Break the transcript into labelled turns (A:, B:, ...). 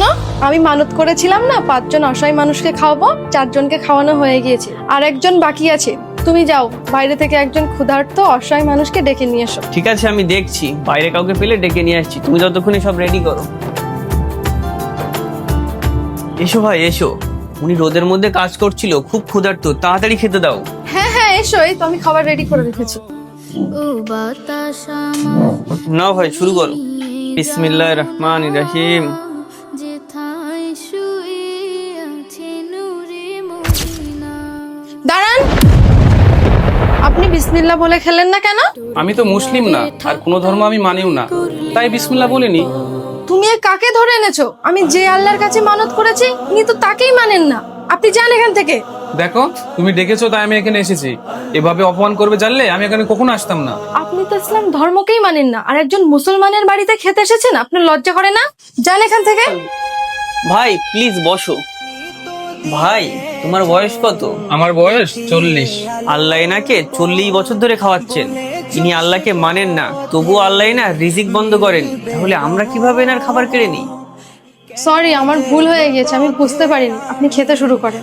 A: শোনো, আমি মানত করেছিলাম না 5 জন অসহায় মানুষকে খাওয়াবো, 4 জনকে খাওয়ানো হয়ে গিয়েছে, আর একজন বাকি আছে। তুমি যাও, বাইরে থেকে একজন ক্ষুধার্ত অসহায় মানুষকে ডেকে নিয়ে এসো।
B: ঠিক আছে, আমি দেখছি, বাইরে কাউকে পেলে ডেকে নিয়ে আসছি। তুমি যতক্ষণে সব রেডি করো। এসো ভাই এসো, উনি রোদের মধ্যে কাজ করছিল, খুব ক্ষুধার্ত, তাড়াতাড়ি খেতে দাও।
A: হ্যাঁ হ্যাঁ এসো, এই তো আমি খাবার রেডি করে রেখেছি।
B: না ভাই, শুরু করো। বিসমিল্লাহির রহমানির রহিম।
A: দাঁড়ান, আপনি বিসমিল্লাহ বলে খেলেন না কেন?
C: আমি তো মুসলিম না, আর কোনো ধর্ম আমি মানিও না, তাই বিসমিল্লাহ বলিনি।
A: তুমি এ কাকে ধরে এনেছো? আমি যে আল্লাহর কাছে মানত করেছি উনি তো তাকেই মানেন না। আপনি যান এখান থেকে।
C: দেখো, তুমি ডেকেছো তাই আমি এখানে এসেছি। এভাবে অপমান করবে জানলে আমি এখানে কখনো আসতাম না।
A: আপনি তো ইসলাম ধর্মকেই মানেন না, আর একজন মুসলমানের বাড়িতে খেতে এসেছেন, আপনার লজ্জা করে না? যান এখান থেকে।
B: ভাই প্লিজ বসো। ভাই তোমার বয়স কত?
C: আমার বয়স 40।
B: আল্লাহ এনাকে 40 বছর ধরে খাওয়াচ্ছেন। ইনি আল্লাহকে মানেন না, তবুও আল্লাহ না রিজিক বন্ধ করেন। তাহলে আমরা কিভাবে এনার খাবার কেড়ে নিই?
A: সরি, আমার ভুল হয়ে গিয়েছে, আমি বুঝতে পারিনি। আপনি খেতে শুরু করেন।